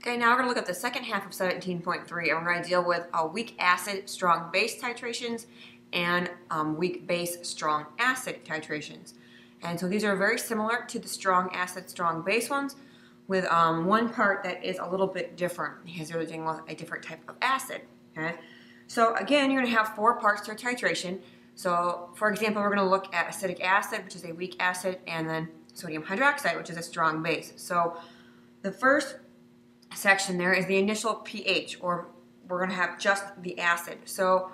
Okay, now we're going to look at the second half of 17.3, and we're going to deal with weak acid, strong base titrations, and weak base, strong acid titrations. And so these are very similar to the strong acid, strong base ones, with one part that is a little bit different because they're dealing with a different type of acid. Okay, so again, you're going to have 4 parts to a titration. So, for example, we're going to look at acetic acid, which is a weak acid, and then sodium hydroxide, which is a strong base. So the first section there is the initial pH, or we're going to have just the acid. So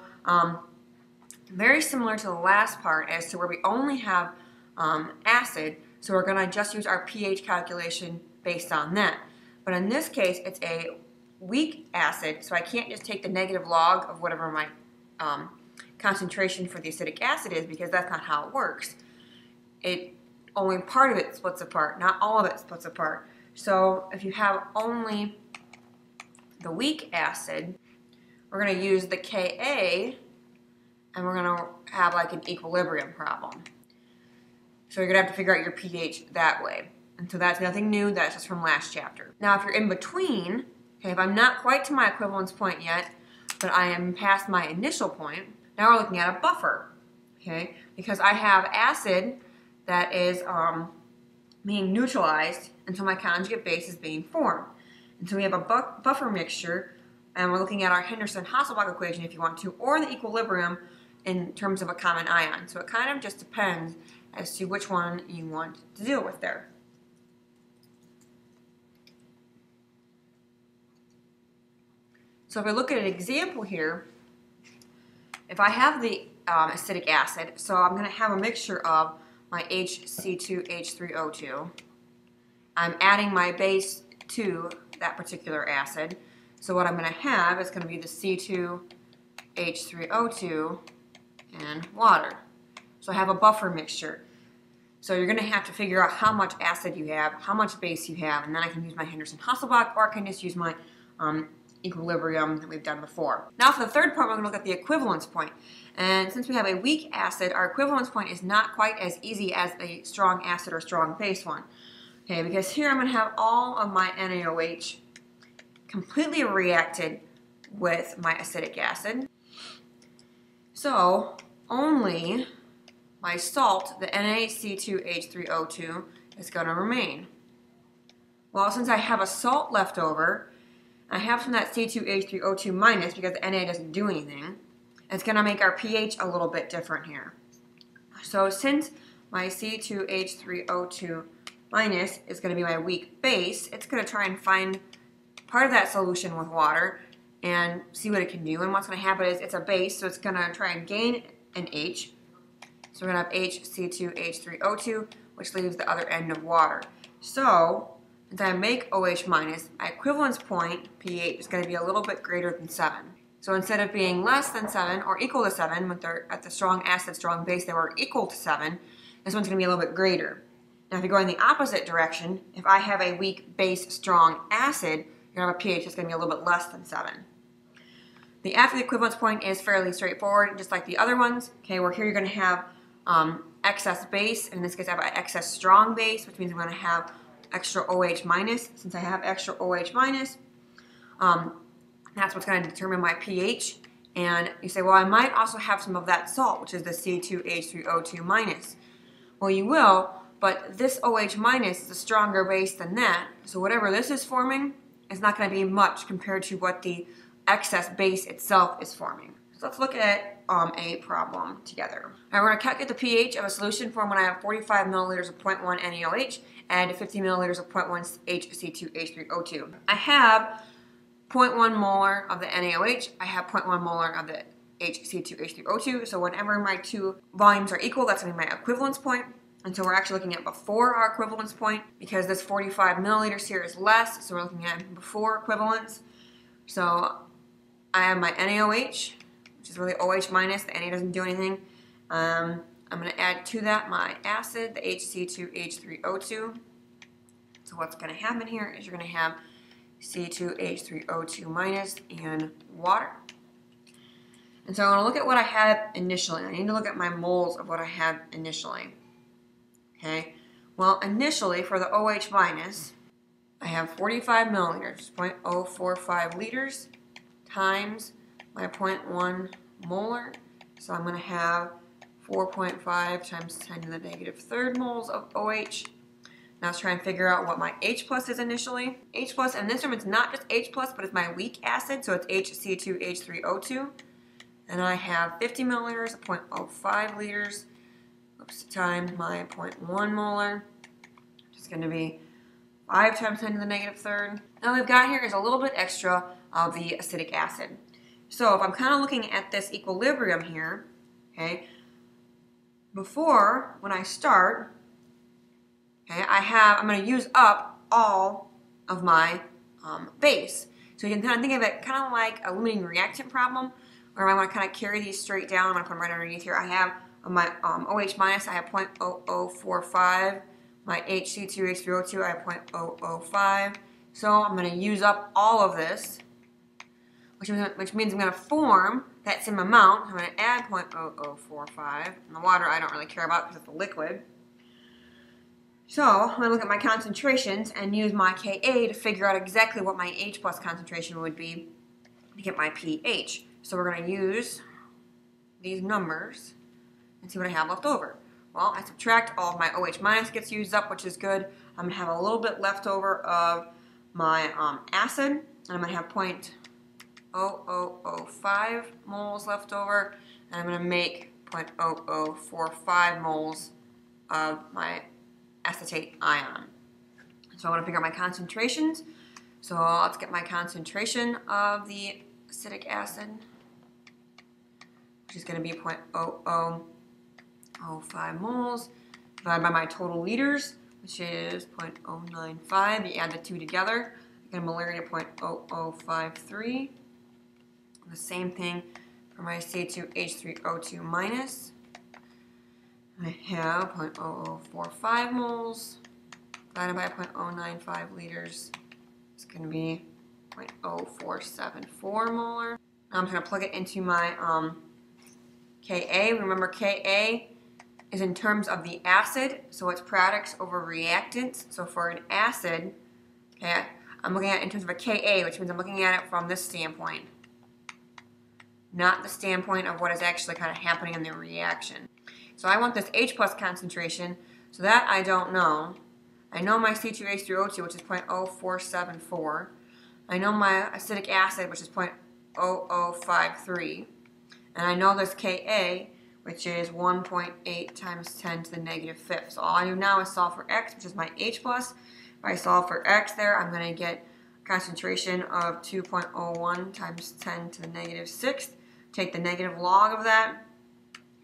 very similar to the last part as to where we only have acid, so we're going to just use our pH calculation based on that. But in this case, it's a weak acid, so I can't just take the negative log of whatever my concentration for the acetic acid is, because that's not how it works. Only part of it splits apart, not all of it splits apart. So if you have only the weak acid, we're going to use the Ka, and we're going to have like an equilibrium problem. So you're going to have to figure out your pH that way. And so that's nothing new, that's just from last chapter. Now if you're in between, okay, if I'm not quite to my equivalence point yet, but I am past my initial point, now we're looking at a buffer, okay? Because I have acid that is being neutralized until my conjugate base is being formed. And so we have a buffer mixture, and we're looking at our Henderson-Hasselbalch equation if you want to, or the equilibrium in terms of a common ion. So it kind of just depends as to which one you want to deal with there. So if I look at an example here, if I have the acetic acid, so I'm going to have a mixture of my HC2H3O2. I'm adding my base to that particular acid. So what I'm going to have is going to be the C2H3O2 and water. So I have a buffer mixture. So you're going to have to figure out how much acid you have, how much base you have, and then I can use my Henderson-Hasselbalch, or I can just use my equilibrium that we've done before. Now for the third part, we're going to look at the equivalence point. And since we have a weak acid, our equivalence point is not quite as easy as a strong acid or strong base one. Okay, because here I'm going to have all of my NaOH completely reacted with my acetic acid. So only my salt, the NaC2H3O2, is going to remain. Well, since I have a salt left over, I have some of that C2H3O2 minus, because the Na doesn't do anything. It's going to make our pH a little bit different here. So since my C2H3O2 minus is going to be my weak base, it's going to try and find part of that solution with water and see what it can do. And what's going to happen is it's a base, so it's going to try and gain an H. So we're going to have HC2H3O2, which leaves the other end of water. So as I make OH minus, my equivalence point, pH, is going to be a little bit greater than 7. So instead of being less than 7 or equal to 7, when they're at the strong acid, strong base, they were equal to 7, this one's going to be a little bit greater. Now if you go in the opposite direction, if I have a weak base, strong acid, you're going to have a pH that's going to be a little bit less than 7. The after the equivalence point is fairly straightforward, just like the other ones. Okay, where here you're going to have excess base, and in this case I have an excess strong base, which means I'm going to have extra OH minus. Since I have extra OH minus, that's what's going to determine my pH. And you say, well, I might also have some of that salt, which is the C2H3O2 minus. Well, you will, but this OH minus is a stronger base than that. So whatever this is forming is not going to be much compared to what the excess base itself is forming. So let's look at a problem together. All right, we're going to calculate the pH of a solution formed when I have 45 milliliters of 0.1 NaOH and 50 milliliters of 0.1 HC2H3O2. I have 0.1 molar of the NaOH, I have 0.1 molar of the HC2H3O2, so whenever my two volumes are equal, that's going to be my equivalence point. And so we're actually looking at before our equivalence point, because this 45 milliliters here is less, so we're looking at before equivalence. So I have my NaOH, which is really OH minus, the Na doesn't do anything. I'm going to add to that my acid, the HC2H3O2. So what's going to happen here is you're going to have C2H3O2 minus and water. And so I want to look at what I had initially. I need to look at my moles of what I had initially. Okay, well initially for the OH minus, I have 45 milliliters, 0.045 liters, times my 0.1 molar. So I'm going to have 4.5 times 10 to the negative third moles of OH. Now let's try and figure out what my H plus is initially. H plus, and this term it's not just H plus, but it's my weak acid, so it's HC2H3O2. And I have 50 milliliters, 0.05 liters, times my 0.1 molar, which is going to be 5 times 10 to the negative third. Now what we've got here is a little bit extra of the acetic acid. So if I'm kind of looking at this equilibrium here, okay, before, when I start, okay, I'm going to use up all of my base. So you can kind of think of it kind of like a limiting reactant problem, where I want to kind of carry these straight down. I'm going to put them right underneath here. I have my OH minus, I have 0.0045. My HC2H3O2, I have 0.005. So I'm going to use up all of this, which means I'm going to form that same amount. I'm going to add 0.0045. And the water I don't really care about because it's a liquid. So I'm going to look at my concentrations and use my Ka to figure out exactly what my H plus concentration would be to get my pH. So we're going to use these numbers and see what I have left over. Well, I subtract all of my OH minus gets used up, which is good. I'm going to have a little bit left over of my acid, and I'm going to have 0.0005 moles left over, and I'm going to make 0.0045 moles of my acetate ion. So I want to figure out my concentrations. So let's get my concentration of the acetic acid, which is going to be 0.0005 moles, divided by my total liters, which is 0.095. You add the two together, I get a molarity of 0.0053. The same thing for my C2H3O2 minus. I have 0.0045 moles divided by 0.095 liters. It's going to be 0.0474 molar. Now I'm just going to plug it into my Ka. Remember, Ka is in terms of the acid, so it's products over reactants. So for an acid, okay, I'm looking at it in terms of a Ka, which means I'm looking at it from this standpoint, not the standpoint of what is actually kind of happening in the reaction. So I want this H plus concentration, so that I don't know. I know my C2H3O2, which is 0.0474. I know my acetic acid, which is 0.0053. And I know this Ka, which is 1.8 times 10 to the negative fifth. So all I do now is solve for X, which is my H plus. If I solve for X there, I'm going to get a concentration of 2.01 times 10 to the negative sixth. Take the negative log of that,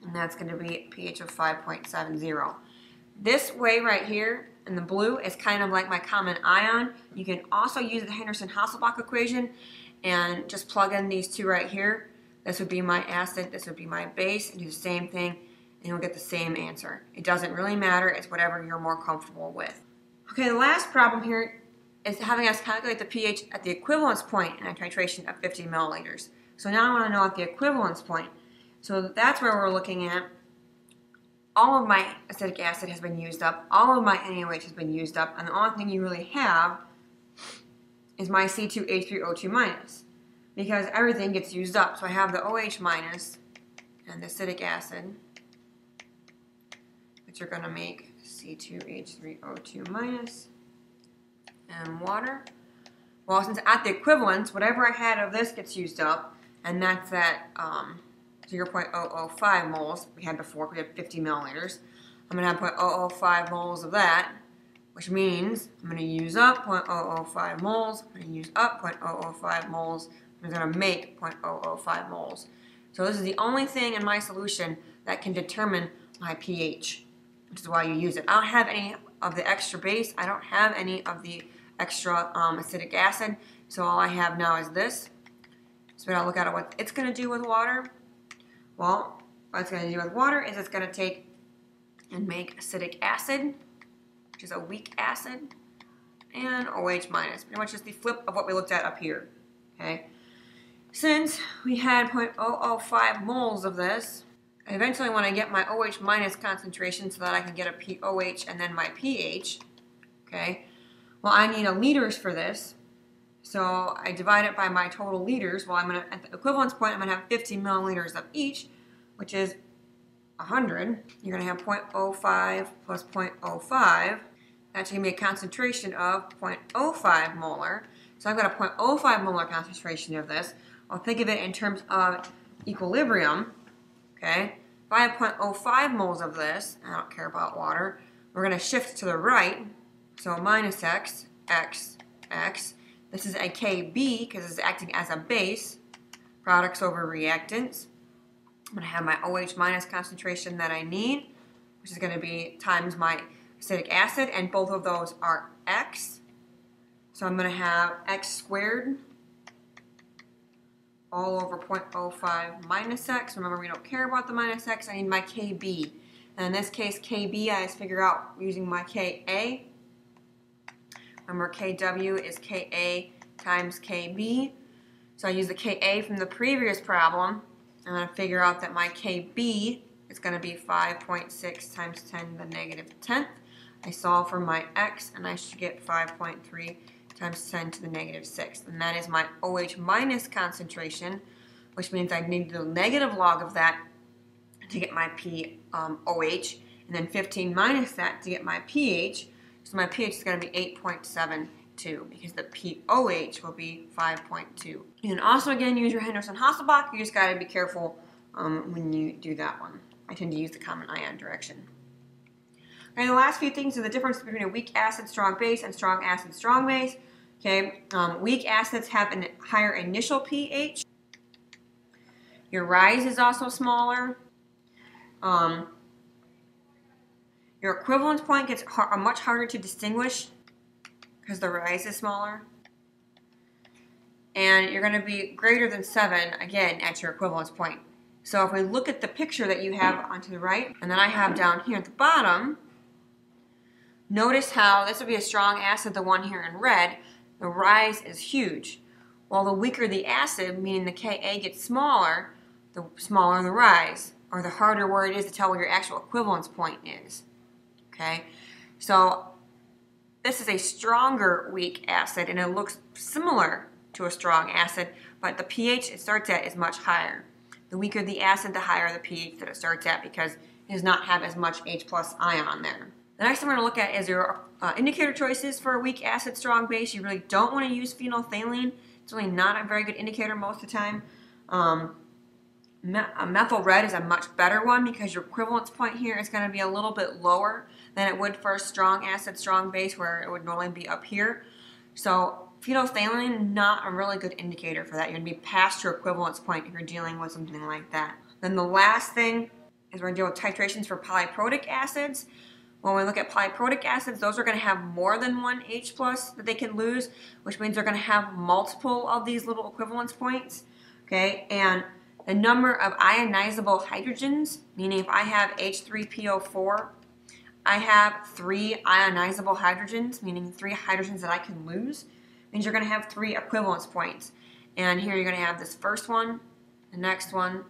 and that's going to be a pH of 5.70. This way right here in the blue is kind of like my common ion. You can also use the Henderson-Hasselbalch equation and just plug in these two right here. This would be my acid, this would be my base, and do the same thing, and you'll get the same answer. It doesn't really matter, it's whatever you're more comfortable with. Okay, the last problem here is having us calculate the pH at the equivalence point in a titration of 50 milliliters. So now I want to know at the equivalence point. So that's where we're looking at all of my acetic acid has been used up, all of my NaOH has been used up, and the only thing you really have is my C2H3O2 minus, because everything gets used up. So I have the OH minus and the acetic acid, which are going to make C2H3O2 minus and water. Well, since at the equivalence, whatever I had of this gets used up, and that's at 0.005 moles we had before. We had 50 milliliters. I'm going to have 0.005 moles of that, which means I'm going to use up 0.005 moles. I'm going to use up 0.005 moles. I'm going to make 0.005 moles. So this is the only thing in my solution that can determine my pH, which is why you use it. I don't have any of the extra base. I don't have any of the extra acetic acid. So all I have now is this. So when I look at what it's going to do with water, well, what it's going to do with water is it's going to take and make acetic acid, which is a weak acid, and OH minus. Pretty much just the flip of what we looked at up here. Okay. Since we had 0.005 moles of this, I eventually want to get my OH minus concentration so that I can get a OH and then my pH. Okay. Well, I need a liters for this. So I divide it by my total liters. Well, at the equivalence point, I'm going to have 50 milliliters of each, which is 100. You're going to have 0.05 plus 0.05. That's going to be a concentration of 0.05 molar. So I've got a 0.05 molar concentration of this. I'll think of it in terms of equilibrium. Okay? If I have 0.05 moles of this, I don't care about water, we're going to shift to the right. So minus x, x, x. This is a Kb because it's acting as a base. Products over reactants. I'm going to have my OH minus concentration that I need, which is going to be times my acetic acid, and both of those are x. So I'm going to have x squared all over 0.05 minus x. Remember, we don't care about the minus x. I need my Kb. And in this case, Kb, I just figure out using my Ka. Remember, Kw is Ka times Kb. So I use the Ka from the previous problem. I'm going to figure out that my Kb is going to be 5.6 times 10 to the negative 10th. I solve for my x, and I should get 5.3 times 10 to the negative 6th. And that is my OH minus concentration, which means I need the negative log of that to get my OH, and then 15 minus that to get my pH. So my pH is going to be 8.72 because the pOH will be 5.2. You can also, again, use your Henderson-Hasselbalch. You just got to be careful when you do that one. I tend to use the common ion direction. Okay, the last few things are the difference between a weak acid, strong base, and strong acid, strong base. Okay, weak acids have a higher initial pH. Your rise is also smaller. Your equivalence point gets much harder to distinguish because the rise is smaller. And you're going to be greater than 7, again, at your equivalence point. So if we look at the picture that you have onto the right, and then I have down here at the bottom, notice how this would be a strong acid, the one here in red. The rise is huge. While the weaker the acid, meaning the Ka gets smaller, the smaller the rise, or the harder where it is to tell where your actual equivalence point is. Okay, so this is a stronger weak acid, and it looks similar to a strong acid, but the pH it starts at is much higher. The weaker the acid, the higher the pH that it starts at because it does not have as much H plus ion there. The next thing we're going to look at is your indicator choices for a weak acid, strong base. You really don't want to use phenolphthalein. It's really not a very good indicator most of the time. Methyl red is a much better one because your equivalence point here is going to be a little bit lower than it would for a strong acid, strong base, where it would normally be up here. So phenolphthalein, not a really good indicator for that. You're going to be past your equivalence point if you're dealing with something like that. Then the last thing is we're going to deal with titrations for polyprotic acids. When we look at polyprotic acids, those are going to have more than one H plus that they can lose, which means they're going to have multiple of these little equivalence points. Okay, and the number of ionizable hydrogens, meaning if I have H3PO4, I have 3 ionizable hydrogens, meaning 3 hydrogens that I can lose, means you're going to have 3 equivalence points. And here you're going to have this first one, the next one,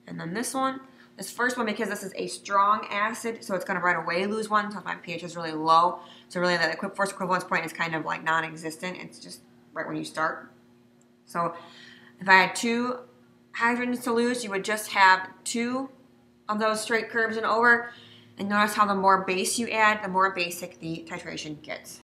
and then this one. This first one, because this is a strong acid, so it's going to right away lose 1, so if my pH is really low. So really the first equivalence point is kind of like non-existent. It's just right when you start. So if I had 2 hydrogens to lose, you would just have 2 of those straight curves and over. And notice how the more base you add, the more basic the titration gets.